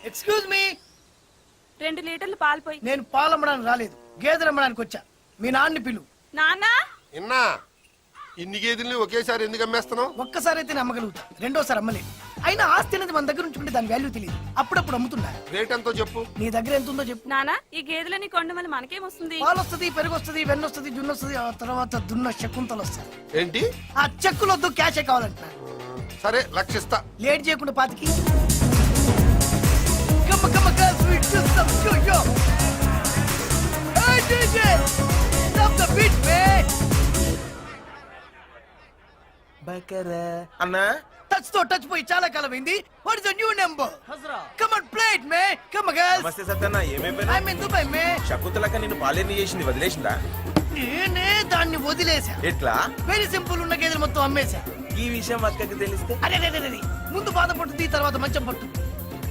Excuse me. 2 లీటర్లు పాలు పోయి. నేను పాలు అమ్మడానికి రాలేదు, గేదెలు అమ్మడానికి వచ్చా. మీ నాన్నని పిలు. నాన్న ఇన్నా ఇన్ని గేదెల్ని ఒకేసారి ఎందుకు అమ్మేస్తున్నావు? ఒక్కసారి అయితే నేను అమ్మగలుగుతా, రెండోసారి అమ్మలేదు. అయినా ఆస్తి అనేది మన దగ్గర ఉంచుకుంటే దాని వాల్యూ తెలియదు. అప్పుడప్పుడు అమ్ముతున్నా. రేట్ ఎంతో చెప్పు. నీ దగ్గర ఎంత ఉందో చెప్పు. నాన్న ఈ గేదెలని కొండ వల్ల మనకేమొస్తుంది? పాలు వస్తుంది, పెరుగు వస్తుంది, వెన్న వస్తుంది, జున్ను వస్తుంది, ఆ తర్వాత దున్న శకుంతలు వస్తుంది. ఏంటి? ఆ చెక్కులు వద్దు, క్యాషే కావాలంటున్నా. సరే లక్షిస్తా. లేట్ చేయకుండా పాతికి. Come on, girls, we do some yo-yo. Hey, DJ, stop the beat, man. బకరా అన్నా టచ్ పోయి చాలా కాలం అయింది. What is the new number? Come on, play it, man. Come on, girls. నమస్తే సత్యన్న, ఏమేం I'm in Dubai, man. శకుంతలక నిన్ను పాలేర్ని చేసింది వదిలేసిందా? నేనే దాన్ని వదిలేసా. ఎట్లా? వెరీ సింపుల్, ఉన్న గేదెలు మొత్తం అమ్మేశా. ఈ విషయం అక్కకి తెలిస్తే అరే ముందు బాధపడుతుంది, తర్వాత మంచం పడుతుంది.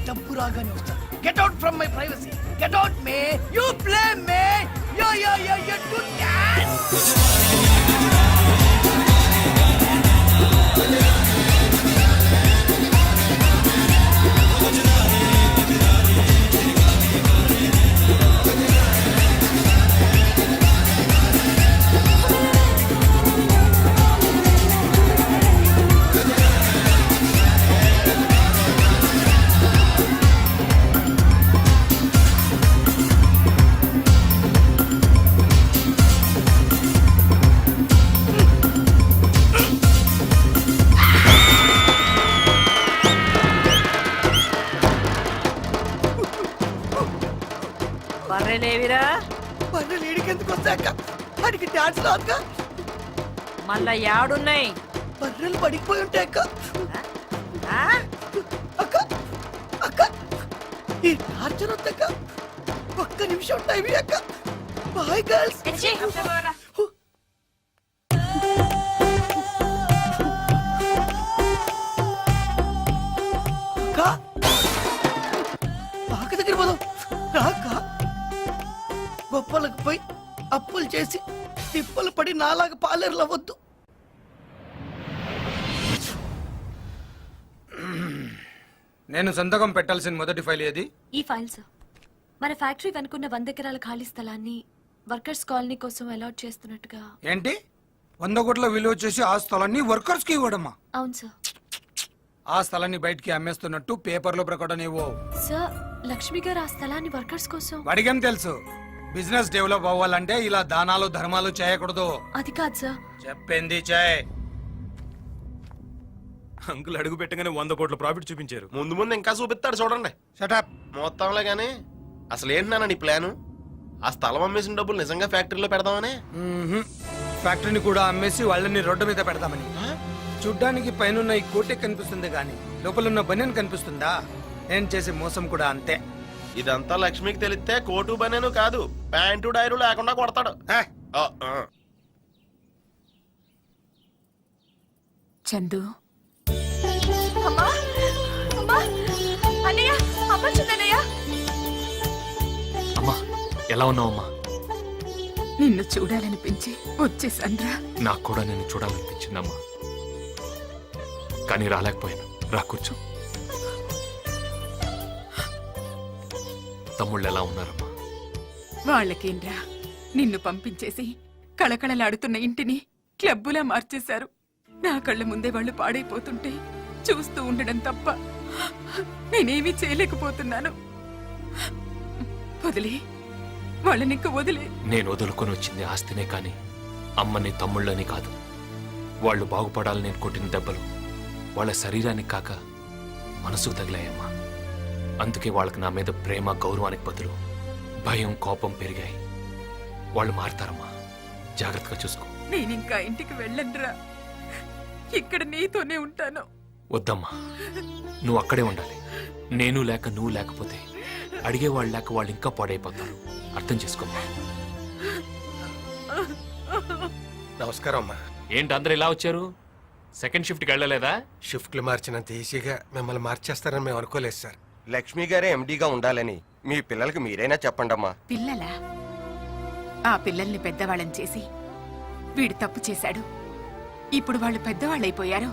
డబ్బు రాగానే వస్తా. Get out from my privacy. Get out me. You play me. You do dance. బర్రెలేవిరా? బర్రెలు ఏడికెందుకు వస్తాక? వాడికి డాన్స్ రాదుగా. మళ్ళా యాడున్నాయి? బర్రెలు పడిపోయి ఉంటాయి అక్క. అక్క అక్క ఈ టార్చర్ వద్దక్క. ఒక్క నిమిషం ఉంటాయి అక్క. Boy girls. అక్క బాగా దగ్గర పోదాం రాక. గొప్పలకు పోయి అప్పులు చేసి తిప్పలు పడి నాలాగా పాలేరులు అవ్వద్దు. నేను సంతకం పెట్టాల్సిన మొదటి ఫైల్ ఏది? ఈ ఫైల్ సార్. మన ఫ్యాక్టరీ కనుక్కున్న 100 ఎకరాల ఖాళీ స్థలాన్ని వర్కర్స్ కాలనీ కోసం అలాట్ చేస్తున్నట్టుగా. ఏంటి 100 కోట్ల విలువ చేసి ఆ స్థలాన్ని వర్కర్స్ కి ఇవ్వడమా? అవును సార్. ఆ స్థలాన్ని బయటికి అమ్మేస్తున్నట్టు పేపర్లో ప్రకటన ఇవ్వు. సార్ లక్ష్మి గారు ఆ స్థలాన్ని వర్కర్స్ కోసం. వాడికేం తెలుసు? బిజినెస్ డెవలప్ అవ్వాలంటే ఇలా దానాలు ధర్మాలు చేయకూడదు. అది కాదు సార్. చెప్పింది చేయి. అంకుల్ అడుగు పెట్టగానే 100 కోట్ల ప్రాఫిట్ చూపించారు. ముందు ముందు ఇంకా చూపిస్తాడు చూడండి. షటప్. మొత్తంలో గానీ అసలు ఏంటి నీ ప్లాను? ఆ స్థలం అమ్మేసిన డబ్బులు నిజంగా ఫ్యాక్టరీలో పెడదామని? ఫ్యాక్టరీని కూడా అమ్మేసి వాళ్ళని రోడ్డు మీద పెడదామని. చూడ్డానికి పైన ఈ కోటే కనిపిస్తుంది గాని లోపల బనియన్ కనిపిస్తుందా? నేను చేసే మోసం కూడా అంతే. ఇదంతా లక్ష్మికి తెలిస్తే కోటు బనేను కాదు, ప్యాంటు డైరు లేకుండా కొడతాడు. చందు అమ్మా అమ్మా అన్నయ్య అమ్మ చూడన్నయ్య. అమ్మా ఎలా ఉన్నావమ్మా? నిన్ను చూడాలనిపించి వచ్చేసాన్రా. నాకు కూడా నిన్ను చూడాలనిపించిందమ్మా, కానీ రాలేకపోయాను. రా కూర్చో. తమ్ముళ్ళు ఎలా ఉన్నారమ్మా? వాళ్ళకేంట్రా, నిన్ను పంపించేసి కళకళలాడుతున్న ఇంటిని క్లబ్బులా మార్చేశారు. నా కళ్ళ ముందే వాళ్ళు పాడైపోతుంటే చూస్తూ ఉండడం తప్ప నేనేమీ చేయలేకపోతున్నాను. వదిలే వాళ్ళనింక వదిలే. నేను వదులుకొని వచ్చింది ఆస్తినే కాని అమ్మని తమ్ముళ్ళని కాదు. వాళ్ళు బాగుపడాలని నేను కొట్టిన దెబ్బలు వాళ్ళ శరీరానికి కాక మనసుకు తగిలాయమ్మా. అందుకే వాళ్ళకి నా మీద ప్రేమ గౌరవానికి బదులు భయం కోపం పెరిగాయి. వాళ్ళు మారతారమ్మా, జాగ్రత్తగా చూసుకో. నేనింకా ఇంటికి వెళ్ళనురా, ఇక్కడ నీతోనే ఉంటాను. వద్దమ్మా, నువ్వు అక్కడే ఉండాలి. నేను లేక నువ్వు లేకపోతే అడిగేవాళ్ళు లేక వాళ్ళు ఇంకా పాడైపోతారు. అర్థం చేసుకోమ్మా. నమస్కారం అమ్మా. ఏంటి అందరూ ఇలా వచ్చారు? సెకండ్ షిఫ్ట్కి వెళ్ళలేదా? షిఫ్ట్లు మార్చినంత ఈజీగా మిమ్మల్ని మార్చేస్తారని మేము అనుకోలేదు సార్. లక్ష్మి గారే ఎండీగా ఉండాలని మీ పిల్లలకి మీరైనా చెప్పండమ్మా. పిల్లలా? ఆ పిల్లల్ని పెద్దవాళ్ళని చేసి వీడు తప్పు చేశాడు. ఇప్పుడు వాళ్ళు పెద్దవాళ్ళైపోయారు.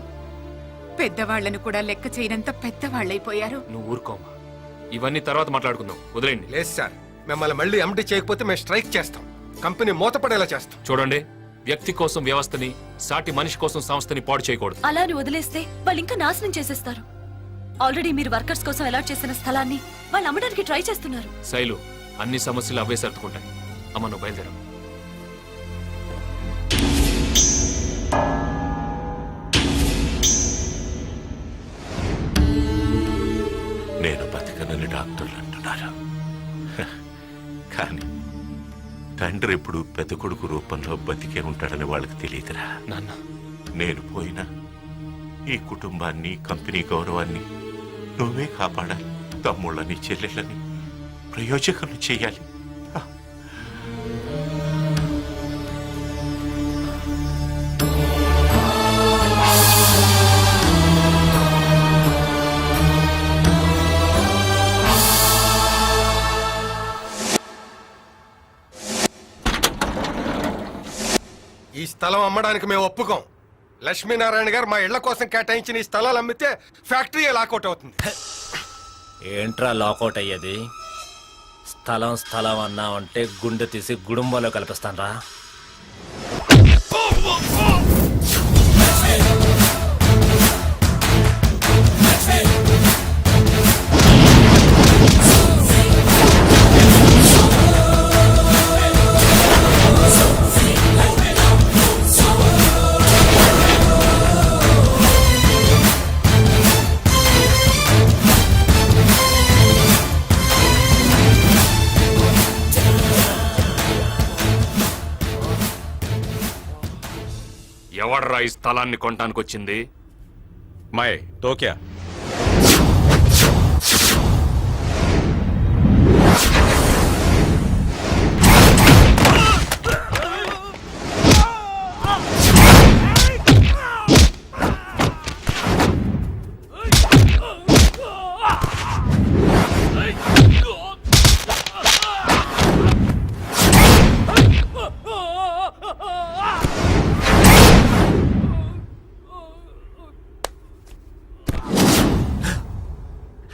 పెద్దవాళ్లను కూడా లెక్క చేయనంత పెద్దవాళ్ళైపోయారు. నువ్వు ఊరుకోమా. ఇవన్నీ తర్వాత మాట్లాడుకుందాం, వదిలేండి. లేదు సార్, మిమ్మల్ని మళ్ళీ ఎండి చేయకపోతే మేము స్ట్రైక్ చేస్తాం. కంపెనీ మూతపడేలా చేస్తాం. చూడండి, వ్యక్తి కోసం వ్యవస్థని, సాటి మనిషి కోసం సంస్థని పాడు చేయకూడదు. అలా అని వదిలేస్తే వాళ్ళు ఇంకా నాశనం చేసేస్తారు. ఆల్రెడీ మీరు వర్కర్స్ కోసం అలాట్ చేసిన స్థలాన్ని వాళ్ళు అమ్మడానికి ట్రై చేస్తున్నారు. శైలు, అన్ని సమస్యలు అవే సర్దుకుంటాయి. అమ్మ, నువ్వు బయలుదేరు. నేను బతికనని డాక్టర్లు అంటున్నారు. కానీ తండ్రి ఎప్పుడు పెద్ద కొడుకు రూపంలో బతికే ఉంటాడని వాళ్ళకి తెలియదురా. నాన్న, నేను పోయినా ఈ కుటుంబాన్ని, కంపెనీ గౌరవాన్ని నువ్వే కాపాడాలి. తమ్ముళ్ళని, చెల్లెళ్ళని ప్రయోజకులు చేయాలి. ఈ స్థలం అమ్మడానికి మేము ఒప్పుకోం. లక్ష్మీనారాయణ గారు మా ఇళ్ల కోసం కేటాయించిన ఈ స్థలాలు అమ్మితే ఫ్యాక్టరీ లాకౌట్ అవుతుంది. ఏంట్రా లాకౌట్ అయ్యేది? స్థలం అన్నా అంటే గుండె తీసి గుడుంబంలో కల్పిస్తానరా. ఎవడ్రా ఈ స్థలాన్ని కొనడానికి వచ్చింది? మై తోక్యా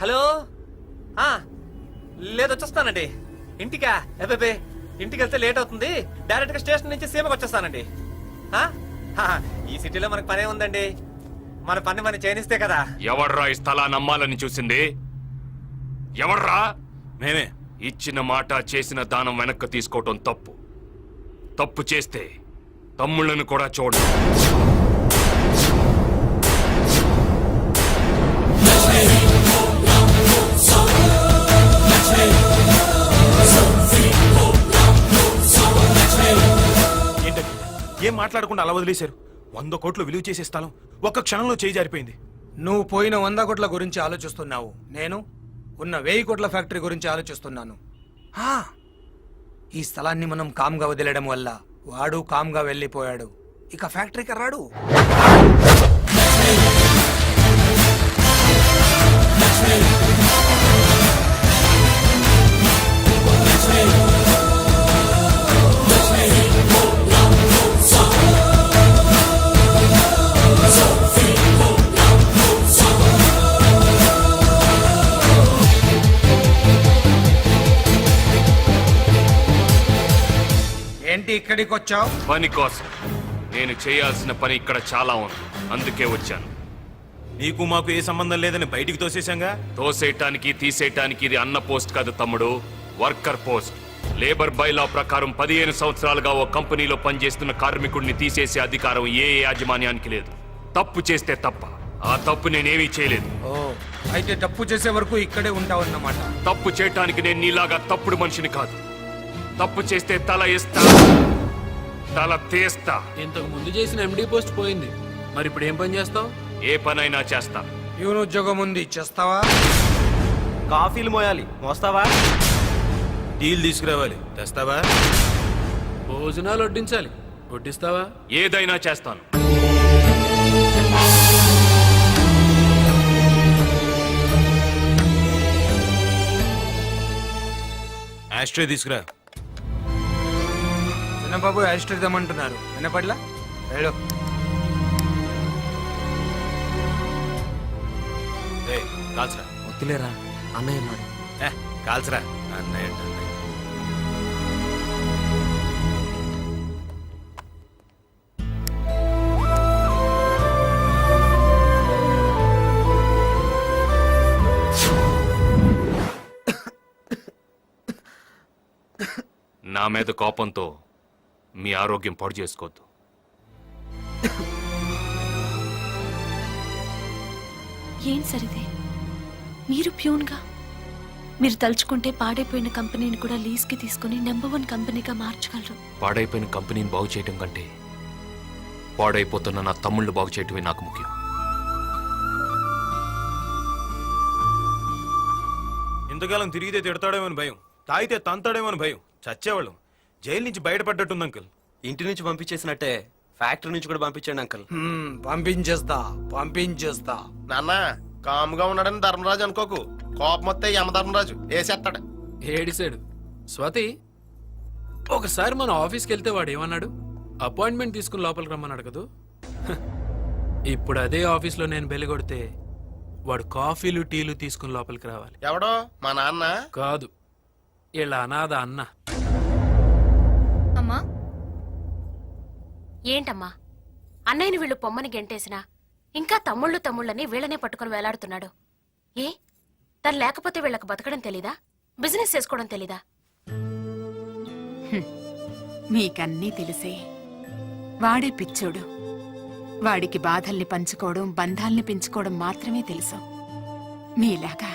హలో, లేదు వచ్చేస్తానండి. ఇంటికా? అబ్బే, ఇంటికి వెళ్తే లేట్ అవుతుంది. డైరెక్ట్ గా స్టేషన్ నుంచి సీమకు వచ్చేస్తానండి. ఈ సిటీలో మనకు పనే ఉందండి. మన పని మనం చేయనిస్తే కదా. ఎవడ్రా ఈ స్థలాన్ని అమ్మాలని చూసింది? ఎవడ్రా? మేమే. ఇచ్చిన మాట, చేసిన దానం వెనక్కి తీసుకోవటం తప్పు. తప్పు చేస్తే తమ్ముళ్ళను కూడా చూడు. ఏంటండి, ఏం మాట్లాడకుండా అలా వదిలేశారు? 100 కోట్లు విలువ చేసే స్థలం ఒక్క క్షణంలో చేయి జారిపోయింది. నువ్వు పోయిన 100 కోట్ల గురించి ఆలోచిస్తున్నావు. నేను ఉన్న 1000 కోట్ల ఫ్యాక్టరీ గురించి ఆలోచిస్తున్నాను. ఈ స్థలాన్ని మనం కామ్గా వదిలేయడం వల్ల వాడు కామ్గా వెళ్ళిపోయాడు. ఇక ఫ్యాక్టరీకి రాడు. ఏంటి ఇక్కడికి వచ్చావు? పని కోసం. నేను చేయాల్సిన పని ఇక్కడ చాలా ఉంది, అందుకే వచ్చాను. నీకు మాకు ఏ సంబంధం లేదని బయటికి తోసేశాంగా. తోసేయటానికి, తీసేయటానికి ఇది అన్న పోస్ట్ కాదు తమ్ముడు, వర్కర్ పోస్ట్. లేబర్ బైలా ప్రకారం 15 సంవత్సరాలుగా ఓ కంపెనీలో పనిచేస్తున్న కార్మికుడిని తీసేసే అధికారం ఏ యాజమాన్యానికి లేదు. తప్పు చేస్తే తప్ప. ఆ తప్పు నేనేమీ చేయలేదు. ఓ, అయితే తప్పు చేసే వరకు ఇక్కడే ఉంటావన్నమాట. తప్పు చేయటానికి నేను నీలాగా తప్పుడు మనిషిని కాదు. తప్పు చేస్తే తల ఇస్తా, తల తీస్తా. ఇంతకు ముందు చేసిన ఎండి పోస్ట్ పోయింది, మరి ఇప్పుడు ఏం పని చేస్తావు? ఏ పనైనా చేస్తా. ప్యూన్ ఉద్యోగం ఉంది, చేస్తావా? కాఫీలు మోయాలి, మోస్తావా? టీలు తీసుకురావాలి, తెస్తావా? భోజనాలు వడ్డించాలి, వడ్డిస్తావా? ఏదైనా చేస్తాను. ఆస్ట్రే తీసుకురా. చిన్నబాబు యాస్ట్రిద్దామంటున్నారు, వినపడ్లా? వెళ్ళు. కాల్చరా. వద్దులేరా, అన్నయ్య ఉన్నాడు. కాల్చరా అన్నయ్య అంటే అన్నయ్య. నా మీద కోపంతో మీ ఆరోగ్యం పాడు చేసుకోవద్దు. ఏం సరిదే మీరు ప్యూన్గా మీరు తలుచుకుంటే పాడైపోయిన కంపెనీని కూడా లీజ్కి తీసుకుని నెంబర్ 1 కంపెనీగా మార్చగలరు. పాడైపోయిన కంపెనీని బాగు చేయటం కంటే పాడైపోతున్న నా తమ్ముళ్ళు బాగు చేయటమే నాకు ముఖ్యం. ఇంతకాలం తిరిగితే తిడతాడేమని భయం, తాగితే తంతాడేమని భయం, చచ్చేవాళ్ళం. జైలు నుంచి బయటపడ్డట్టుంది అంకుల్. ఇంటి నుంచి పంపించేసినట్టే ఫ్యాక్టరీ నుంచి కూడా పంపించండి అంకుల్. పంపించేస్తా. నాన్న కాముగా ఉన్నాడని ధర్మరాజు అనుకోకు, కోపం వస్తే యమధర్మరాజు వేసేస్తాడు. ఏడిసాడు. స్వాతి, ఒకసారి మన ఆఫీస్కి వెళ్తే వాడు ఏమన్నాడు? అపాయింట్మెంట్ తీసుకుని లోపలికి రమ్మన్నాడు కదూ. ఇప్పుడు అదే ఆఫీస్లో నేను బెల్లి కొడితే వాడు కాఫీలు టీలు తీసుకుని లోపలికి రావాలి. ఎవడో మా నాన్న కాదు, ఇలా అనాథ అన్న. అమ్మా ఏంటమ్మా, అన్నయ్యని వీళ్ళు పొమ్మని గెంటేసినా ఇంకా తమ్ముళ్ళని వీళ్ళనే పట్టుకుని వేలాడుతున్నాడు. ఏ తను లేకపోతే వీళ్ళకి బతకడం తెలీదా? బిజినెస్ చేసుకోవడం తెలీదా? మీకన్నీ తెలిసే వాడే పిచ్చోడు. వాడికి బాధల్ని పంచుకోవడం, బంధాల్ని పెంచుకోవడం మాత్రమే తెలుసు. మీలాగా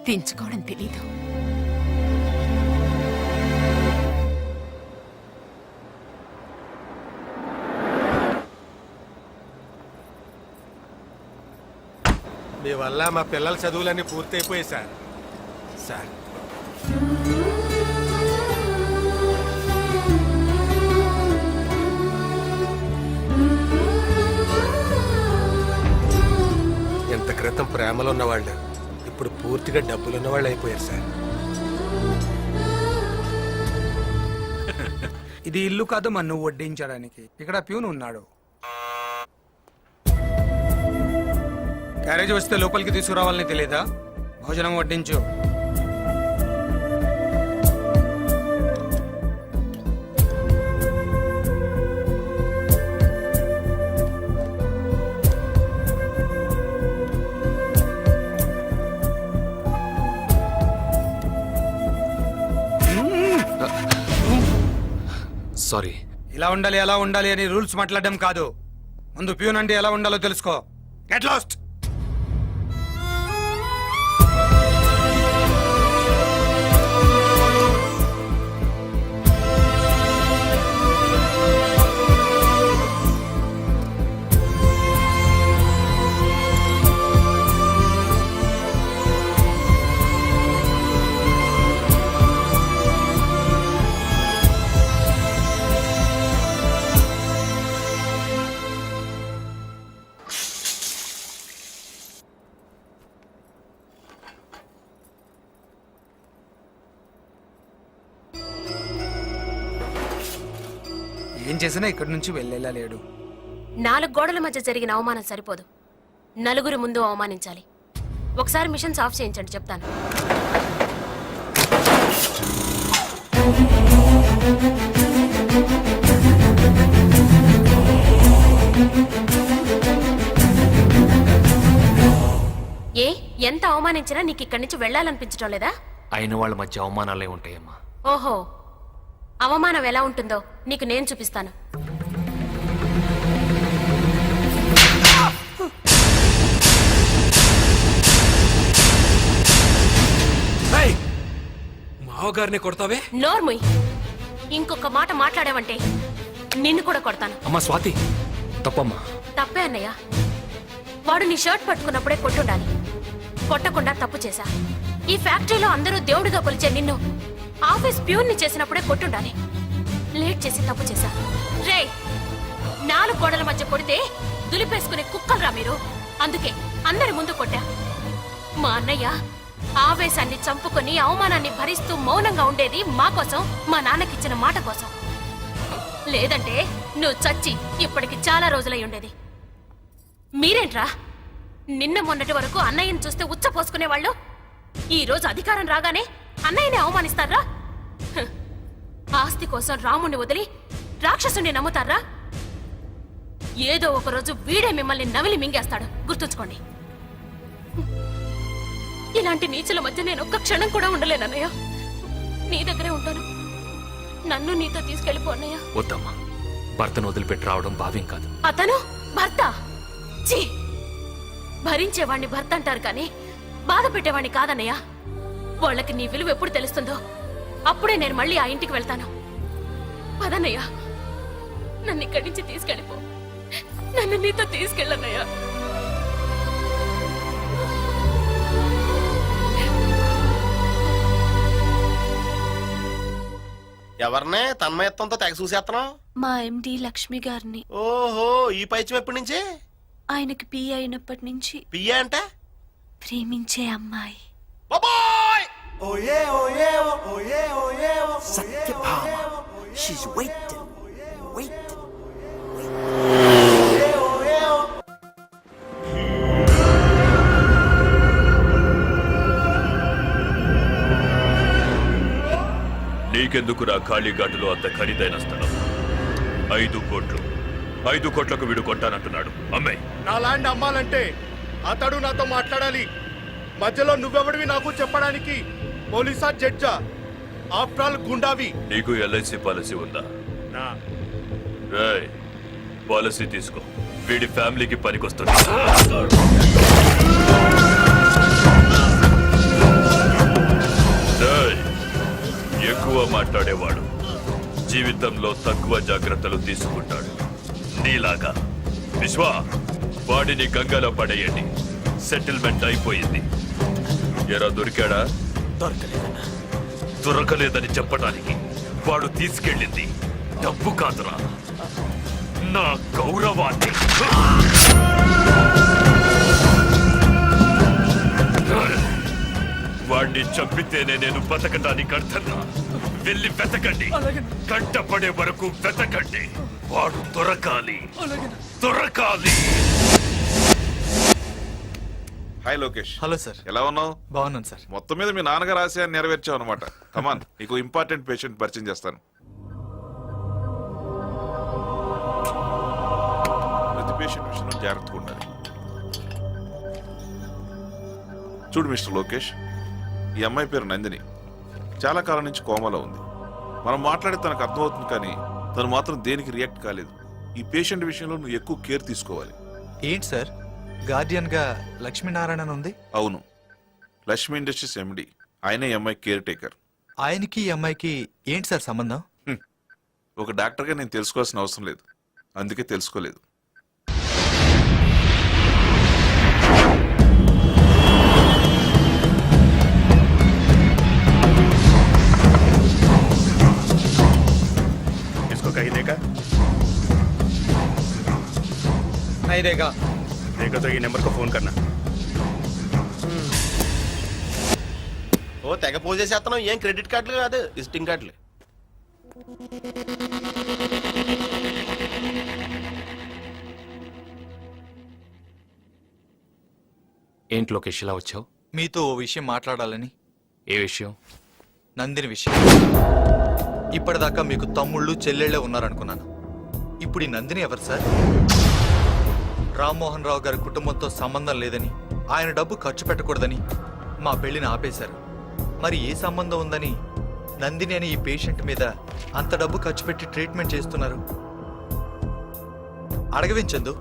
తెంచుకోవడం తెలీదు. మీ వల్ల మా పిల్లల చదువులన్నీ పూర్తయిపోయాయి సార్. సార్ ఎంత క్రితం ప్రేమలో ఉన్నవాళ్ళు ఇప్పుడు పూర్తిగా డబ్బులు ఉన్నవాళ్ళు అయిపోయారు సార్. ఇది ఇల్లు కాదు మన్ను వడ్డించడానికి. ఇక్కడ ప్యూన్ ఉన్నాడు. క్యారేజ్ వస్తే లోపలికి తీసుకురావాలని తెలియదా? భోజనం వడ్డించు. సారీ. ఇలా ఉండాలి అలా ఉండాలి అని రూల్స్ మాట్లాడడం కాదు. ముందు ప్యూన్ అంటే ఎలా ఉండాలో తెలుసుకో. Get lost. ఏం చేసినా ఇక్కడి నుంచి వెళ్ళేలా లేడు. 4 గోడల మధ్య జరిగిన అవమానం సరిపోదు, నలుగురి ముందు అవమానించాలి. ఒకసారి మిషన్స్ ఆఫ్ చేయించండి, చెప్తాను. ఏ ఎంత అవమానించినా నీకు ఇక్కడి నుంచి వెళ్ళాలనిపించడం లేదా? అయిన వాళ్ళ మధ్య అవమానాలే ఉంటాయమ్మా. ఓహో, అవమానం ఎలా ఉంటుందో నీకు నేను చూపిస్తాను. మావగారిని కొడతావే? నోర్ముయ్, ఇంకొక మాట మాట్లాడావంటే నిన్ను కూడా కొడతాను. అమ్మా స్వాతి, తప్పమ్మా. తప్పే అన్నయ్య. వాడు నీ షర్ట్ పట్టుకున్నప్పుడే కొట్టుండాలి, కొట్టకుండా తప్పు చేశా. ఈ ఫ్యాక్టరీలో అందరూ దేవుడిగా కొలిచే నిన్ను ఆఫీస్ ప్యూన్ ని చేసినప్పుడే కొట్టుండాలి. లేట్ చేసి తప్పు చేశా. రే, 4 గోడల మధ్య కొడితే దులిపేసుకునే కుక్కలరా మీరు. అందుకే అందరి ముందు కొట్టా. మా అన్నయ్య ఆవేశాన్ని చంపుకొని అవమానాన్ని భరిస్తూ మౌనంగా ఉండేది మా కోసం, మా నాన్నకిచ్చిన మాట కోసం. లేదంటే నువ్వు చచ్చి ఇప్పటికి చాలా రోజులై ఉండేది. మీరేంట్రా నిన్న మొన్నటి వరకు అన్నయ్యని చూస్తే ఉచ్చ పోసుకునేవాళ్ళు, ఈ రోజు అధికారం రాగానే అన్నయ్యని అవమానిస్తారా? హ్. ఆస్తి కోసం రాముణ్ణి వదిలి రాక్షసుని నమ్ముతారా? ఏదో ఒక రోజు వీడే మిమ్మల్ని నవిలి మింగేస్తాడు, గుర్తుంచుకోండి. ఇలాంటి నీచుల మధ్య నేను ఒక్క క్షణం కూడా ఉండలేనన్నయ్య. నీ దగ్గరే ఉంటాను. నన్ను నీతో తీసుకెళ్ళిపో అన్నయ్య. వద్దమ్మా, భర్తను వదిలిపెట్టి రావడం భావ్యం కాదు. అతను భర్త? ఛీ! భరించేవాణ్ణి భర్త అంటారు కానీ బాధ పెట్టేవాణ్ణి కాదన్నయ్య. వాళ్ళకి నీ విలువ ఎప్పుడు తెలుస్తుందో అప్పుడే నేను మళ్ళీ ఆ ఇంటికి వెళ్తాను. పదన్నయ్య, నన్ను ఇక్కడి నుంచి తీసుకెళ్ళిపో. నన్ను నీతో తీసుకెళ్ళన్నయ్య. ఎవరినే తన్మయత్వంతో తెగ చూసేస్తున్నావు? మా ఎండి లక్ష్మి గారిని. ఓహో, ఈ పైత్యం ఎప్పటి నుంచి? ఆయనకి పియ్య అయినప్పటి నుంచి. పియ్య అంటే ప్రేమించే అమ్మాయి. సత్యభామ. She's waiting. Wait. నీకెందుకురా ఖాళీఘాటులో అంత ఖరీదైన స్థలం? 5 కోట్లు. 5 కోట్లకు వీడు కొంటానంటున్నాడు. అమ్మే. నా ల్యాండ్ అమ్మాలంటే అతడు నాతో మాట్లాడాలి. మధ్యలో నువ్వెవడివి నాకు చెప్పడానికి? పోలీసా, జడ్జా? ఆఫ్టర్ ఆల్ గుండావి. నీకు ఎల్ఐసి పాలసీ ఉందా? నా రేయ్, పాలసీ తీసుకో. వీడి ఫ్యామిలీకి పనికొస్తుంది. రేయ్, ఎక్కువ మాట్లాడేవాడు జీవితంలో తక్కువ జాగ్రత్తలు తీసుకుంటాడు. నీలాగా. విశ్వా, వాడిని గంగలో పడేయండి. సెటిల్మెంట్ అయిపోయింది. ఎరా దొరికాడా? దొరకలేదని చెప్పడానికి వాడు తీసుకెళ్ళింది డబ్బు కాదురా, నా గౌరవాన్ని. వాడిని చంపితేనే నేను బతకడానికి అర్థంగా. వెళ్ళి వెతకండి. కంటపడే వరకు వెతకండి. వాడు దొరకాలి, దొరకాలి. హాయ్ లోకేష్. Hello sir. ఎలా ఉన్నావు? బాగున్నాను సార్. మొత్తం మీద మీ నాన్నగారు ఆశయాన్ని నెరవేర్చావు అనమాట. కమాన్, నీకు ఇంపార్టెంట్ పేషెంట్ పరిచయం చేస్తాను. ప్రతి పేషెంట్ విషయంలో జాగ్రత్తగా ఉండాలి. చూడు మిస్టర్ లోకేష్, ఈ అమ్మాయి పేరు నందిని. చాలా కాలం నుంచి కోమాలో ఉంది. మనం మాట్లాడే తనకు అర్థమవుతుంది, కానీ తను మాత్రం దేనికి రియాక్ట్ కాలేదు. ఈ పేషెంట్ విషయంలో నువ్వు ఎక్కువ కేర్ తీసుకోవాలి. ఏంటి సార్, గార్డియన్ గా లక్ష్మీనారాయణ ఉంది? అవును, లక్ష్మీ ఇండస్ట్రీస్ ఎండి. ఆయనే ఈ అమ్మాయి కేర్ టేకర్. ఆయనకి ఈ అమ్మాయికి ఏంటి సార్ సంబంధం? ఒక డాక్టర్గా నేను తెలుసుకోవాల్సిన అవసరం లేదు, అందుకే తెలుసుకోలేదు. नहीं देगा। देखो तो ये नंबर को फोन करना। ఓ తెగ పోజ్ చేసేస్తున్నావు. ఏం క్రెడిట్ కార్డులు కాదు, విజిటింగ్ కార్డులు. ఏంటి లోకేష్ ఇలా వచ్చావు? మీతో ఓ విషయం మాట్లాడాలని. ఏ విషయం? నందిని విషయం. ఇప్పటిదాకా మీకు తమ్ముళ్ళు చెల్లెళ్ళే ఉన్నారనుకున్నాను. ఇప్పుడు ఈ నందిని ఎవరు సార్? రామ్మోహన్ రావు గారి కుటుంబంతో సంబంధం లేదని, ఆయన డబ్బు ఖర్చు పెట్టకూడదని మా పెళ్లిని ఆపేశారు. మరి ఏ సంబంధం ఉందని నందిని అని ఈ పేషెంట్ మీద అంత డబ్బు ఖర్చు పెట్టి ట్రీట్మెంట్ చేస్తున్నారు? అడగవించందు,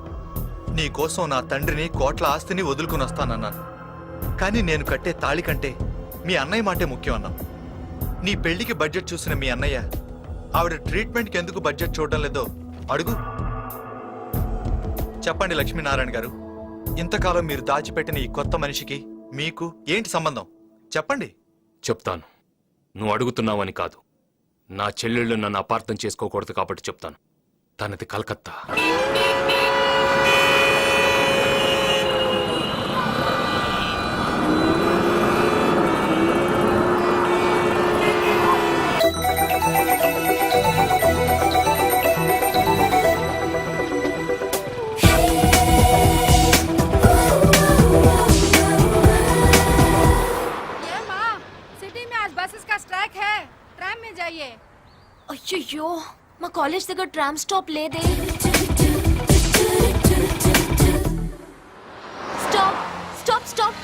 నీ కోసం నా తండ్రిని, కోట్ల ఆస్తిని వదులుకుని వస్తానన్నాను. కానీ నేను కట్టే తాళి కంటే మీ అన్నయ్య మాటే ముఖ్యం అన్నాం. నీ పెళ్లికి బడ్జెట్ చూసిన మీ అన్నయ్య ఆవిడ ట్రీట్మెంట్కి ఎందుకు బడ్జెట్ చూడడం లేదో అడుగు. చెప్పండి లక్ష్మీనారాయణ గారు, ఇంతకాలం మీరు దాచిపెట్టిన ఈ కొత్త మనిషికి మీకు ఏంటి సంబంధం? చెప్పండి. చెప్తాను. నువ్వు అడుగుతున్నావని కాదు, నా చెల్లెళ్ళు నన్ను అపార్థం చేసుకోకూడదు కాబట్టి చెప్తాను. తనది కలకత్తా. आज बसेस का स्ट्राइक है ट्रैम में जाइए అయ్యయ్యో మా కాలేజ్ దగ్గర ట్రామ్ స్టాప్ లేదే. Stop stop stop.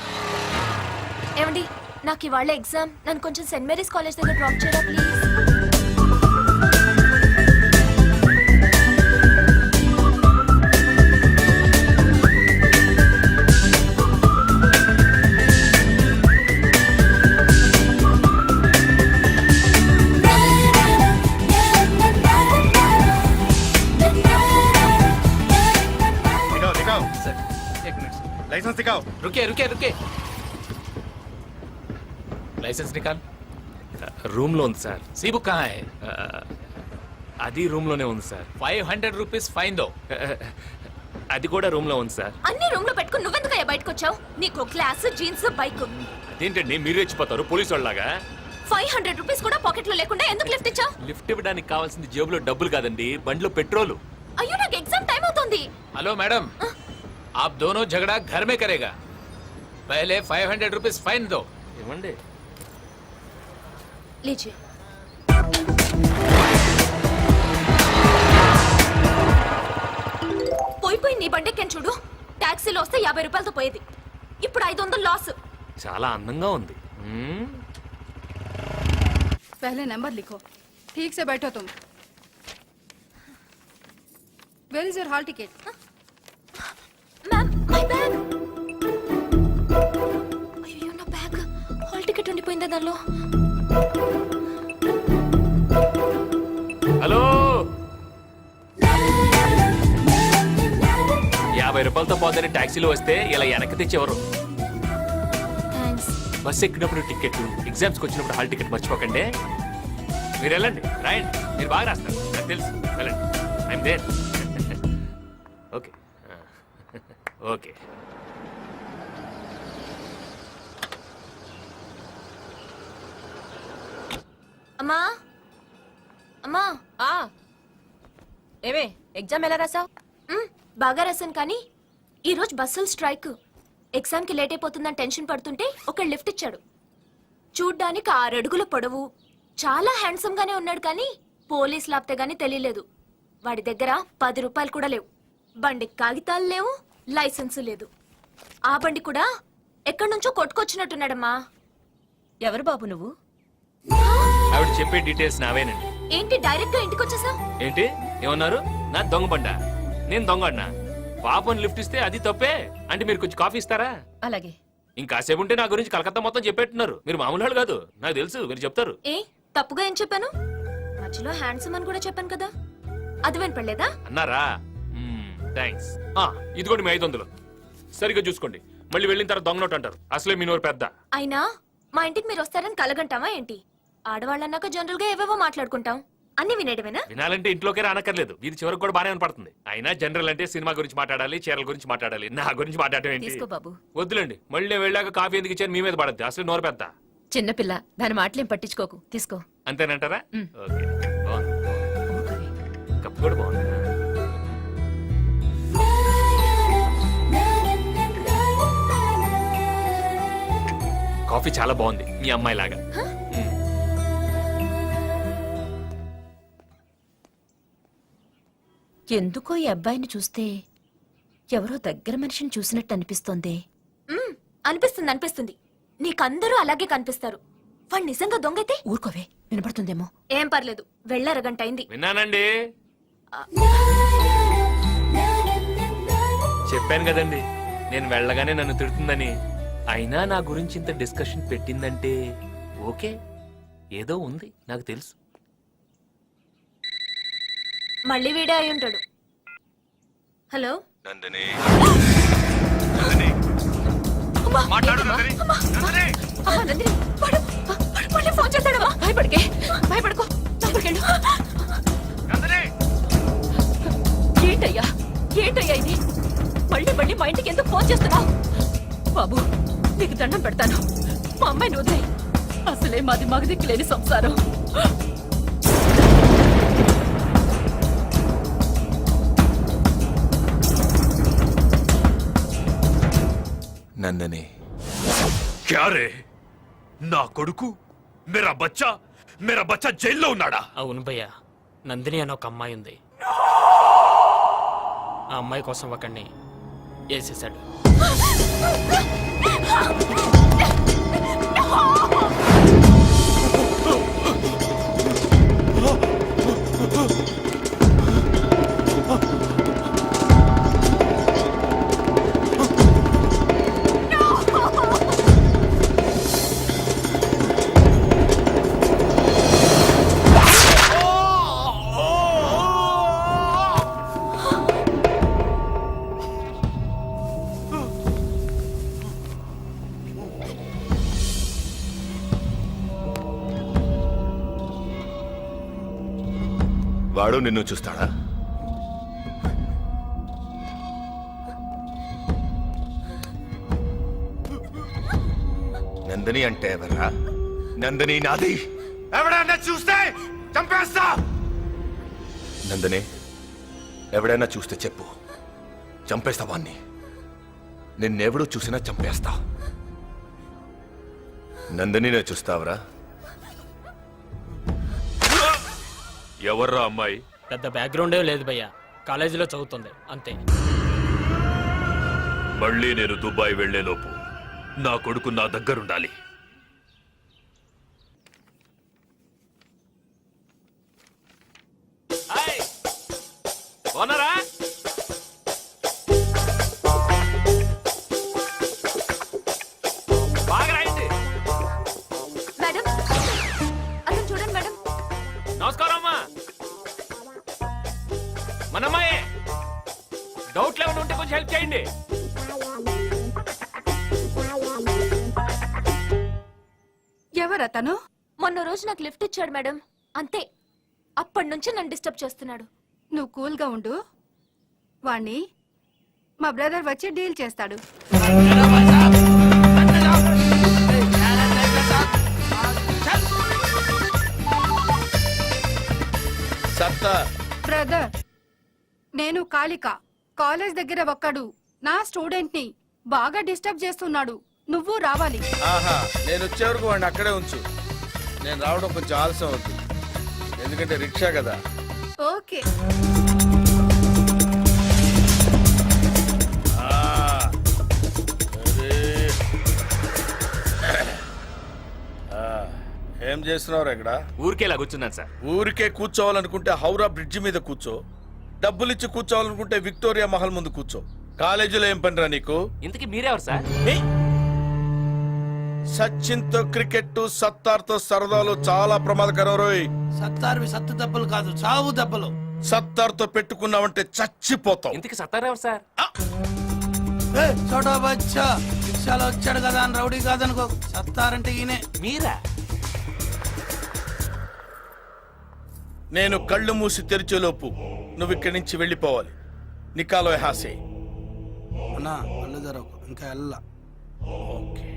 ఏమండి, నాకు ఇవాళ ఎగ్జామ్. నన్ను కొంచెం సెయింట్ మేరీస్ కాలేజ్ దగ్గర డ్రాప్ చేయరా ప్లీజ్. दिखाओ दिखाओ सर एक मिनट लाइसेंस दिखाओ. रुके रुके रुके లైసెన్స్ నికాల్. రూమ్ లో ఉంది సార్. सी बुक कहाँ है? అది రూమ్ లోనే ఉంది సార్. 500 రూపీస్ ఫైన్ దో. అది కూడా రూమ్ లో ఉంది సార్. అన్ని రూమ్ లో పెట్టుకుని నువ్వెందుకయ్యా బయటకు వచ్చావు? నీకు క్లాస్ జీన్స్ బైక్. అదేంటండి మీరు రెచ్చిపోతారు పోలీసు వాళ్ళలాగా? 500 రూపీస్ కూడా పాకెట్ లో లేకుండా ఎందుకు లిఫ్ట్ ఇచ్చావు? లిఫ్ట్ ఇవ్వడానికి కావాల్సింది జేబులో డబ్బులు కాదండి, బండిలో పెట్రోలు. అయ్యో, నాకు ఎగ్జామ్ టైం అవుతుంది. हेलो मैडम, आप दोनों झगड़ा घर में करेगा. पहले 500 रुपीस फाइन दो. ఏమండి? लीजिए. పోయి నీ బండెక్కాను చూడు. టాక్సీలో వస్తే 50 రూపాయలతో పోయేది. ఇప్పుడు 500 లాస్. చాలా అందంగా ఉంది. पहले नंबर लिखो. ठीक से बैठो तुम. Where is your hall ticket? Ma'am, my bag. అయ్యో, నా బ్యాగ్. హాల్ టికెట్ ఉండిపోయిందా దానిలో? హలో, 50 రూపాయలతో పోదని టాక్సీలో వస్తే ఇలా వెనక్కి తెచ్చేవారు. థ్యాంక్స్. బస్ ఎక్కినప్పుడు టికెట్, ఎగ్జామ్స్కి వచ్చినప్పుడు హాల్ టికెట్ మర్చిపోకండి. మీరు వెళ్ళండి, రాయండి. మీరు బాగా రాస్తారు, నాకు తెలుసు. వెళ్ళండి, ఐఎమ్ దేర్. Okay okay. అమ్మా అమ్మా. ఏమే, ఎగ్జామ్ ఎలా రాసావు? బాగా రాశాను, కానీ ఈరోజు బస్సులు స్ట్రైక్. ఎగ్జామ్కి లేట్ అయిపోతుందని టెన్షన్ పడుతుంటే ఒక లిఫ్ట్ ఇచ్చాడు. చూడ్డానికి 6 అడుగుల పొడవు, చాలా హ్యాండ్సమ్ గానే ఉన్నాడు, కానీ పోలీస్ లాప్తే గానీ తెలియలేదు. వాడి దగ్గర 10 రూపాయలు కూడా లేవు. బండి కాగితాలు లేవు, లైసెన్స్ లేదు. ఆ బండి కూడా ఎక్కడి నుంచో కొట్టుకొచ్చినట్టున్నాడమ్మా. ఎవరు బాబు నువ్వు? ఆవిడ చెప్పే డీటెయిల్స్ నావేనండి. ఏంటి డైరెక్ట్ గా ఇంటికి వచ్చేసావు? ఏంటి ఏమన్నారు? నా దొంగ బండ, నేను దొంగడినా? పాపని లిఫ్ట్ ఇస్తే అది తప్పే అంటే మీరు కొంచెం కాఫీ ఇస్తారా? అలాగే. ఇంకాసేపు ఉంటే నా గురించి కలకత్తా మొత్తం చెప్పేట్టున్నారు. మీరు మామూలు వాళ్ళు కాదు, నాకు తెలుసు, మీరు చెప్తారు. ఏ తప్పుగా ఏం చెప్పాను? మధ్యలో హ్యాండ్సమ్ అని కూడా చెప్పాను కదా, అది వినపడలేదా? అన్నారా? థ్యాంక్స్. ఇదిగోండి మీ 500. సరిగ్గా చూసుకోండి, మళ్ళీ వెళ్ళిన తర్వాత దొంగ నోట్ అంటారు. అసలే మీ నోరు పెద్ద. అయినా మా ఇంటికి మీరు వస్తారని కలగంటావా ఏంటి? ఆడవాళ్ళన్నాక జనరల్ గా ఏవేవో మాట్లాడుకుంటాం, అన్ని వినేయడమేనా? వినాలంటే ఇంట్లోకే రానక్కర్లేదు, ఇది చివరికి కూడా బానే వినపడుతుంది. అయినా జనరల్ అంటే సినిమా గురించి మాట్లాడాలి, చీరల గురించి మాట్లాడాలి, నా గురించి మాట్లాడటం ఏంటి? తీసుకో బాబు. వద్దులేండి, మళ్ళీ నేను వెళ్ళాక కాఫీ ఎందుకు ఇచ్చాను మీ మీద పడద్దు. అసలు నోరు పెద్ద. చిన్నపిల్ల, దాని మాటలేం పట్టించుకోకు, తీసుకో. అంతేనంటారా? ఓకే, బాగుంది. కప్పు కూడా బాగుంది. కాఫీ చాలా బాగుంది, మీ అమ్మాయి లాగా. ఎందుకో ఈ అబ్బాయిని చూస్తే ఎవరో దగ్గర మనిషిని చూసినట్టు అనిపిస్తోంది. అనిపిస్తుంది అనిపిస్తుంది, నీకందరూ అలాగే కనిపిస్తారు. వాడు నిజంగా దొంగైతే ఊరుకోవే, వినపడుతుందేమో. ఏం పర్లేదు, వెళ్ళరగంట అయింది. విన్నానండి, చెప్పాను కదండి నేను వెళ్ళగానే నన్ను తిడుతుందని. అయినా నా గురించి ఇంత డిస్కషన్ పెట్టిందంటే ఓకే, ఏదో ఉంది, నాకు తెలుసు. మళ్ళీ వీడే అయి ఉంటాడు. హలో నందిని, మళ్ళీ ఫోన్ చేస్తాడమ్మా. భయపడికే, భయపడుకో, లోపలికెళ్ళు. ఏంటయ్యా ఏంటయ్యా ఇది? మళ్ళీ మళ్ళీ మా ఇంటికి ఎందుకు ఫోన్ చేస్తున్నావు? బాబు, నీకు దండం పెడతాను, మా అమ్మాయిని వదిలే. అసలే మాది మగదిక్కు లేని సంసారం. నందిని, క్యారే నా కొడుకు మేరా బచ్చా జైల్లో ఉన్నాడా? అవును భయ్యా, నందిని అని ఒక అమ్మాయి ఉంది. ఆ అమ్మాయి కోసం ఒకడిని వేసేసాడు. వాడు నిన్ను చూస్తాడా? నందిని అంటే ఎవర్రా? నందిని నాది. ఎవడన్నా చూస్తే చంపేస్తా. నందిని, ఎవడైనా చూస్తే చెప్పు, చంపేస్తా వాణ్ణి. నిన్నెవడు చూసినా చంపేస్తా. నందినినే చూస్తావరా? ఎవర్రా అమ్మాయి? పెద్ద బ్యాక్గ్రౌండే లేదు భయ్యా, కాలేజీలో చదువుతుంది అంతే. మళ్ళీ నేను దుబాయ్ వెళ్లేలోపు నా కొడుకు నా దగ్గరుండాలి. ఓనరా? బాగా రాయండి. మేడం, అతను చూడండి మేడం. నమస్కారం అమ్మా. మనమ్మాయే. డౌట్లు ఏమైనా ఉంటే కొంచెం హెల్ప్ చేయండి. ఎవరతను? మొన్న రోజు నాకు లిఫ్ట్ ఇచ్చాడు మేడం, అంతే. అప్పటి నుంచి నన్ను డిస్టర్బ్ చేస్తున్నాడు. నువ్వు కూల్గా ఉండు, వాణ్ణి మా బ్రదర్ వచ్చి డీల్ చేస్తాడు. బ్రదర్, నేను కాళిక. కాలేజ్ దగ్గర ఒక్కడు నా స్టూడెంట్ ని బాగా డిస్టర్బ్ చేస్తున్నాడు. నువ్వు రావాలి. ఆహా, నేను వచ్చే వరకు వాడిని అక్కడే ఉంచు. నేను రావడం కొంచెం ఆలస్యం అవుతుంది, ఎందుకంటే రిక్షా కదా. ఓకే. ఏం చేస్తున్నావు ఇక్కడ? ఊరికేలా కూర్చున్నాను సార్. ఊరికే కూర్చోవాలనుకుంటే హౌరా బ్రిడ్జి మీద కూర్చో, డబ్బులిచ్చి కూర్చోవాలనుకుంటే విక్టోరియా మహల్ ముందు కూర్చో. కాలేజీలో ఏం పనిరా నీకు? ఇంతకీ మీరెవరు సార్? సచిన్ తో క్రికెట్, సత్తార్ తో సరదాలు చాలా ప్రమాదకరం రోయ్. సత్తార్వి సత్తు దెబ్బలు కాదు, చావు దెబ్బలు. సత్తార్ తో పెట్టుకున్నావంటే చచ్చిపోతావు. ఇంతకీ సత్తారెవరు సార్? చోటా బచ్చా రిక్షాలో వచ్చాడు కదా అని రౌడీ కాదనుకో. సత్తారంటే ఈయనే. మీరా? నేను కళ్ళు మూసి తెరిచేలోపు నువ్వు ఇక్కడి నుంచి వెళ్ళిపోవాలి. నికాలో హాసే. అన్నా కళ్ళు జరగకు, ఇంకా వెళ్ళా. ఓకే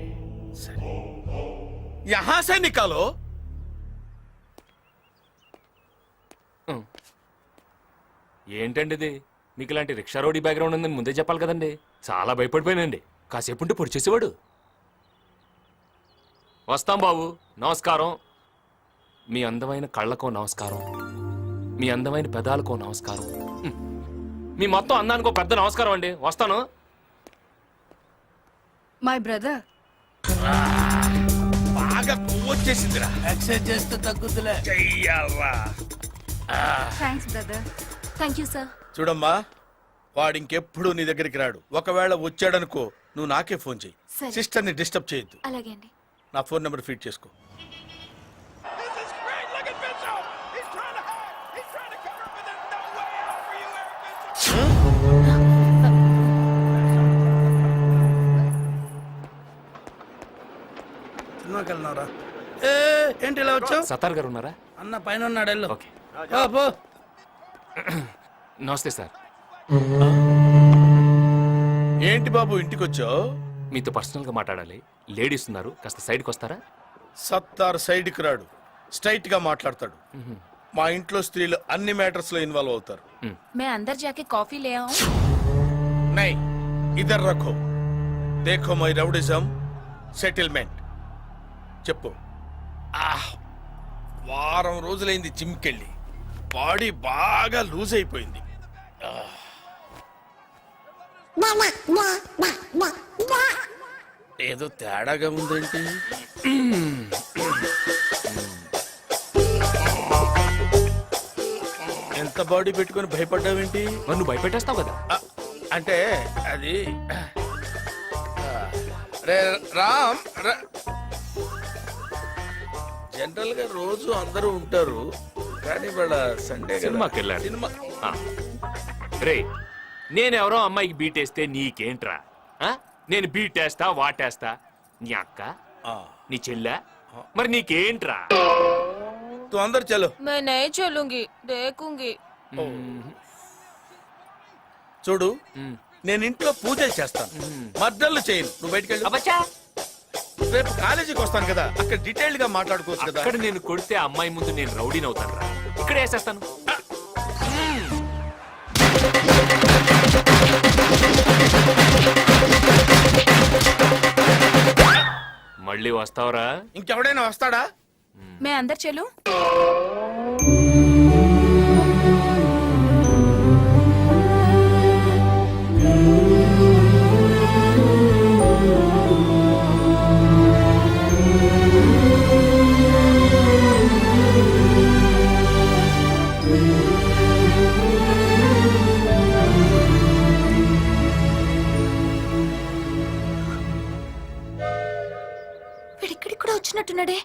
సరే, యహాసే నికాలో. ఏంటండి ఇది? మీకు ఇలాంటి రిక్షా రోడీ బ్యాక్గ్రౌండ్ ఉందని ముందే చెప్పాలి కదండి. చాలా భయపడిపోయానండి. కాసేపు ఉంటే పొడి చేసేవాడు. వస్తాం బాబు, నమస్కారం. మీ అందమైన కళ్ళకో నమస్కారం, మీ అందమైన పెదాలకో నమస్కారం, మీ మొత్తం అందానికో పెద్ద నమస్కారం అండి. వస్తాను. My brother. బాగా కొవ్వొచ్చేసిందిరా. ఎక్సర్సైజ్ చేస్తే తగ్గుతులే. Thanks brother. Thank you sir. చూడమ్మా, వాడు ఇంకెప్పుడు నీ దగ్గరికి రాడు. ఒకవేళ వచ్చాడనుకో, నువ్వు నాకే ఫోన్ చెయ్యి. సరే. సిస్టర్ ని డిస్టర్బ్ చేయొద్దు. అలాగే అండి. నా ఫోన్ నెంబర్ ఫీడ్ చేసుకో. సినిమాకి వెళ్ళినవరా? ఏంటి ఇలా వచ్చావు? సత్తార్ గారు ఉన్నారా? అన్న పైన ఉన్నాడు, వెళ్ళు. ఓకే. పో. నమస్తే సార్. ఏంటి బాబు ఇంటికి వచ్చావు? మీతో పర్సనల్ గా మాట్లాడాలి. లేడీస్ ఉన్నారు, కాస్త సైడ్కి వస్తారా? సత్తార్ సైడ్కి రాడు, స్ట్రైట్ గా మాట్లాడతాడు. మా ఇంట్లో స్త్రీలు అన్ని మ్యాటర్స్ లో ఇన్వాల్వ్ అవుతారు. मैं अंदर जाके कॉफी ले आऊं? नहीं, इधर रखो. देखो मై రౌడిజం సెటిల్మెంట్. చెప్పు. వారం రోజులైంది జిమ్కెళ్ళి. బాడీ బాగా లూజ్ అయిపోయింది. ఏదో తేడాగా ఉందేంటి? ఎంత బాడీ పెట్టుకొని భయపడ్డావేంటి? మరి నువ్వు భయపెట్టేస్తావు కదా. అంటే అది రే రామ్ జనరల్ గా రోజు అందరూ ఉంటారు కానీ వాళ్ళ సండే సినిమాకి వెళ్ళాడు. సినిమా రే నేనెవరో అమ్మాయికి బీటేస్తే నీకేంట్రా? ఆ? నేను బీటేస్తా వాటేస్తా. నీ అక్క నీ చెల్లె మరి నీకేంట్రా? తు అందరు చలో. मैं नहीं चलूंगी देखूंगी. చూడు నేను ఇంట్లో పూజలు చేస్తాను, మర్డర్లు చేయను. నువ్వు బయటికి వెళ్ళు. అబ్బచ్చా రేపు కాలేజీకి వస్తాను కదా, అక్కడ డీటెయిల్ గా మాట్లాడుకోవచ్చు కదా. అక్కడ నేను కొడితే ఆ అమ్మాయి ముందు నేను రౌడీని అవుతాను రా. ఇక్కడ వేసేస్తాను. మళ్ళీ వస్తావరా? ఇంకెవడైనా వస్తాడా? मैं अंदर चलूं? వీడిక్కడికి కూడా వచ్చినట్టున్నాడే.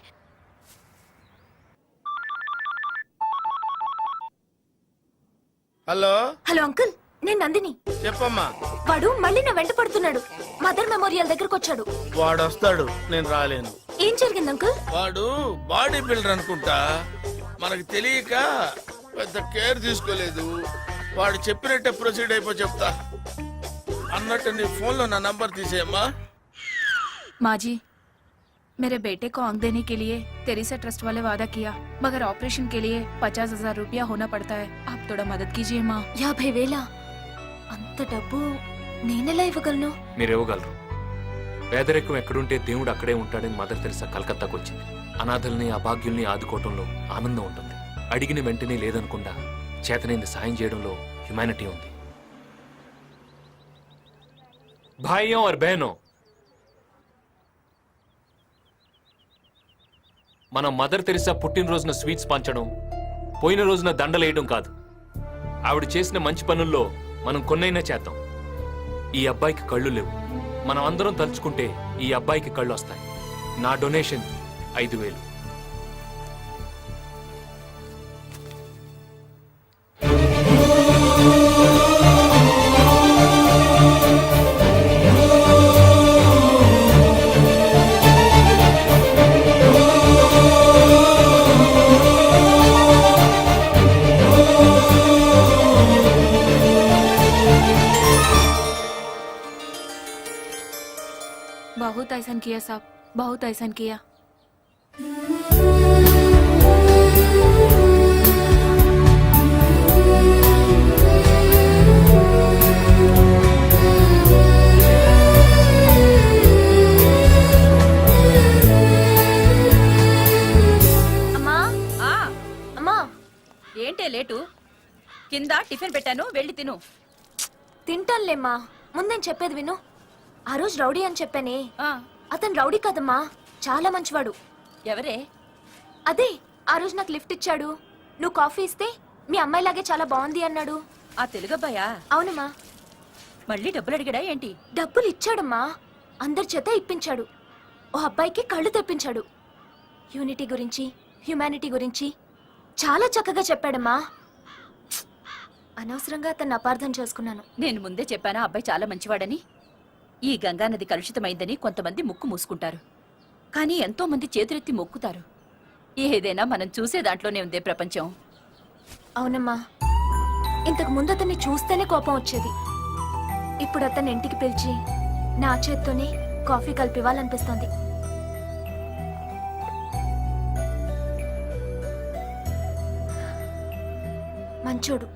హలో హలో అంకుల్, నేను నందిని. చెప్పమ్మా. వాడు మళ్ళీ నా వెంట పడుతున్నాడు. మదర్ మెమోరియల్ దగ్గరకు వచ్చాడు. వాడు వస్తాడు, నేను రాలేను. ఏం జరిగింది అంకుల్? వాడు బాడీ బిల్డర్ అనుకుంటా, మనకు తెలియక పెద్ద కేర్ తీసుకోలేదు. వాడు చెప్పినట్టే ప్రొసీడ్ అయిపో చెప్తా. అన్నట్టు నీ ఫోన్లో నా నంబర్ తీసేయమ్మా. माँ जी, मेरे बेटे को आंख देने के लिए तेरेसा ट्रस्ट वाले वादा किया, मगर ऑपरेशन के लिए 50,000 रुपया होना पड़ता है. आप थोड़ा मदद कीजिए माँ. 50,000 అంత డబ్బు నేనెలా ఇవ్వగలను? మీరు ఇవ్వగలరు. పేదరికం ఎక్కడుంటే దేవుడు అక్కడే ఉంటాడని మదర్ తెరిసా కలకత్తాకు వచ్చింది. అనాథల్ని అభాగ్యుల్ని ఆదుకోవటంలో ఆనందం ఉంటుంది. అడిగిన వెంటనే లేదనకుండా చేతనైంది సాయం చేయడంలో హ్యుమానిటీ ఉంది. భాయ్యం और బహనో, మనం మదర్ తెరిసా పుట్టినరోజున స్వీట్స్ పంచడం, పోయిన రోజున దండలేయడం కాదు. ఆవిడ చేసిన మంచి పనుల్లో మనం కొన్నైనా చేద్దాం. ఈ అబ్బాయికి కళ్ళు లేవు. మనం అందరం తలుచుకుంటే ఈ అబ్బాయికి కళ్ళు వస్తాయి. నా డొనేషన్ 5,000. बहुत ऐसा किया साहब, बहुत ऐसा किया. అమ్మా అమ్మా, ఏంటే లేటు? కింద టిఫిన్ పెట్టాను, వెళ్ళి తిను. తింటానులేమ్మా, ముందేం చెప్పేది విను. ఆ రోజు రౌడీ అని చెప్పానే, అతను రౌడీ కదమ్మా, చాలా మంచివాడు. ఎవరే? అదే ఆ రోజు నాకు లిఫ్ట్ ఇచ్చాడు. నువ్వు కాఫీ ఇస్తే మీ అమ్మాయిలాగే చాలా బాగుంది అన్నాడు. ఆ తెలుగబ్బాయా? అవునమ్మా. మళ్ళీ డబ్బులు అడిగాడా ఏంటి? డబ్బులు ఇచ్చాడమ్మా, అందరి చేత ఇప్పించాడు. ఓ అబ్బాయికి కళ్ళు తెప్పించాడు. యూనిటీ గురించి, హ్యుమానిటీ గురించి చాలా చక్కగా చెప్పాడమ్మా. అనవసరంగా అతన్ని అపార్థం చేసుకున్నాను. నేను ముందే చెప్పానా అబ్బాయి చాలా మంచివాడని. ఈ గంగానది కలుషితమైందని కొంతమంది ముక్కు మూసుకుంటారు, కానీ ఎంతో మంది చేతులెత్తి మొక్కుతారు. ఏదైనా మనం చూసే దాంట్లోనే ఉందే ప్రపంచం. అవునమ్మా, ఇంతకు ముందు అతన్ని చూస్తేనే కోపం వచ్చేది. ఇప్పుడు అతన్ని ఇంటికి పిలిచి నా చేత్తోనే కాఫీ కలిపివ్వాలనిపిస్తోంది. మంచోడు.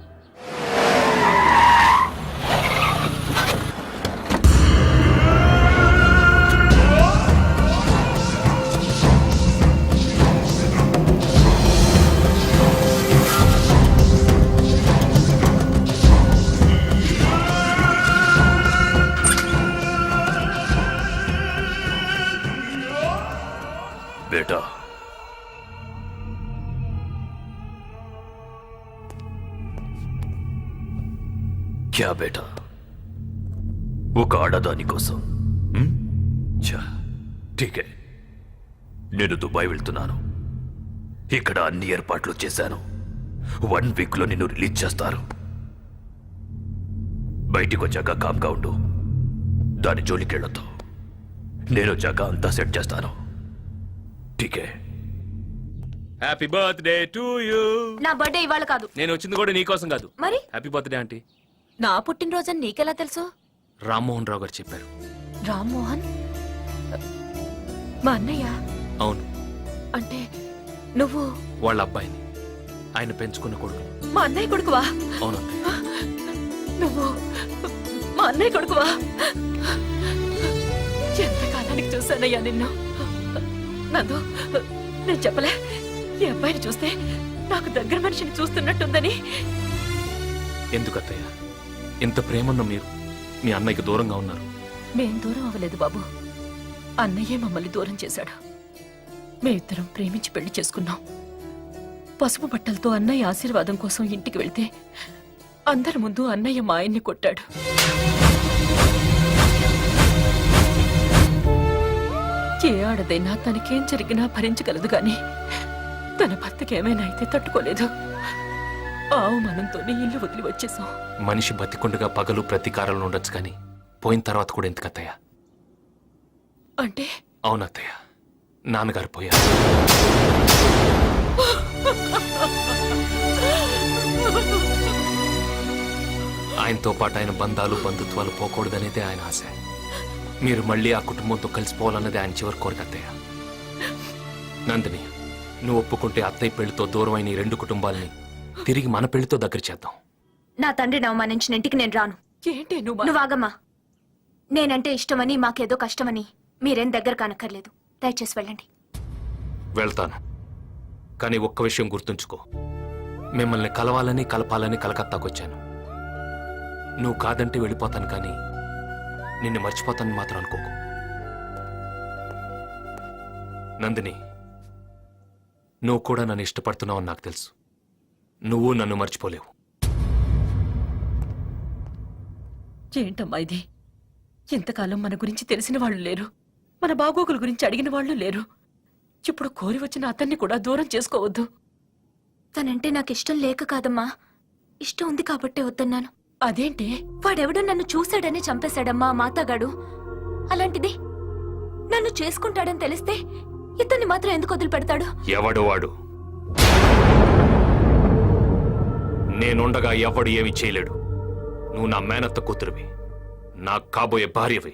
క్యా బేటా ఒక ఆడదాని కోసం ఛా, ఠీకే. నేను దుబాయ్ వెళ్తున్నాను. ఇక్కడ అన్ని ఏర్పాట్లు చేశాను. 1 వీక్లో నిన్ను రిలీజ్ చేస్తారు. బయటికి వచ్చాక కామ్గా ఉండు. దాని జోలికి వెళ్ళొద్దు. నేను వచ్చాక అంతా సెట్ చేస్తాను. ఠీకే. Happy birthday to you. నా బర్త్డే ఇవాళ కాదు. నేను వచ్చింది కూడా నీకోసం కాదు. మరి హ్యాపీ బర్త్డే ఆంటీ. నా పుట్టినరోజని నీకెలా తెలుసు? రామ్మోహన్ రావు గారు చెప్పారు. రామ్మోహన్ మా అన్నయ్య? అవును, అంటే నువ్వు వాళ్ళ అబ్బాయిని, ఆయన పెంచుకున్న కొడుకు. మా అన్నయ్య కొడుకువా? అవును, నువ్వు మా అన్నయ్య కొడుకువా? ఎంతకాలానికి చూశానయ్యా నిన్ను. నందు, నేను చెప్పలే ఈ అబ్బాయిని చూస్తే నాకు దగ్గర మనిషిని చూస్తున్నట్టుందని. ఎందుకు అత్తయ్య ఇంత ప్రేమన్న మీరు మీ అన్నయ్యకి దూరంగా ఉన్నారు? మేం దూరం అవ్వలేదు బాబు, అన్నయ్యే మమ్మల్ని దూరం చేశాడు. మేమిద్దరం ప్రేమించి పెళ్లి చేసుకున్నాం. పసుపు బట్టలతో అన్నయ్య ఆశీర్వాదం కోసం ఇంటికి వెళ్తే అందరి ముందు అన్నయ్య మా ఆయన్ని కొట్టాడు. ఏ ఆడదైనా తనకేం జరిగినా భరించగలదు గాని తన భర్తకి ఏమైనా అయితే తట్టుకోలేదు. ఆ అవమానంతోనే ఇల్లు వదిలి వచ్చేసాం. మనిషి బతికుండగా పగలు ప్రతీకారాలు ఉండొచ్చు కానీ పోయిన తర్వాత కూడా ఎందుకు అత్తయ్య? అంటే అవునత్తయ్య, నాన్నగారు పోయారు. ఆయనతో పాటు ఆయన బంధాలు బంధుత్వాలు పోకూడదనేదే ఆయన ఆశ. మీరు మళ్ళీ ఆ కుటుంబంతో కలిసిపోవాలన్నది ఆయన చివరి కోరిక అత్తయ్య. నందిని, నువ్వు ఒప్పుకుంటే అత్తయ్య పెళ్లితో దూరమైన ఈ 2 కుటుంబాలని తిరిగి మన పెళ్లితో దగ్గర చేద్దాం. నా తండ్రిని అవమానించిన ఇంటికి నేను రాను. ఏంటి నువ్వు ఆగమ్మా. నేనంటే ఇష్టమని మాకేదో కష్టమని మీరేం దగ్గర కానక్కర్లేదు. దయచేసి వెళ్ళండి. వెళ్తాను, కానీ ఒక్క విషయం గుర్తుంచుకో. మిమ్మల్ని కలవాలని కలపాలని కలకత్తాకొచ్చాను. నువ్వు కాదంటే వెళ్ళిపోతాను, కానీ నిన్ను మర్చిపోతానని మాత్రం అనుకోకు. నందిని, నువ్వు కూడా నన్ను ఇష్టపడుతున్నావని నాకు తెలుసు. నువ్వు నన్ను మర్చిపోలేవు. ఏంటమ్మా ఇది? ఇంతకాలం మన గురించి తెలిసిన వాళ్ళు లేరు, మన బాగోగుల గురించి అడిగిన వాళ్ళు లేరు. ఇప్పుడు కోరి వచ్చిన అతన్ని కూడా దూరం చేసుకోవద్దు. తనంటే నాకు ఇష్టం లేక కాదమ్మా, ఇష్టం ఉంది కాబట్టే వద్దన్నాను. అదేంటి? వాడెవడో నన్ను చూశాడని చంపేశాడమ్మా మాతాగాడు. అలాంటిది నన్ను చేసుకుంటాడని తెలిస్తే ఇతన్ని మాత్రం ఎందుకు వదిలిపెడతాడు? ఎవడు వాడు? నేనుండగా ఎవడు ఏమి చేయలేడు. నువ్వు నా మేనత్త కూతురువి, నా కాబోయే భార్యవి.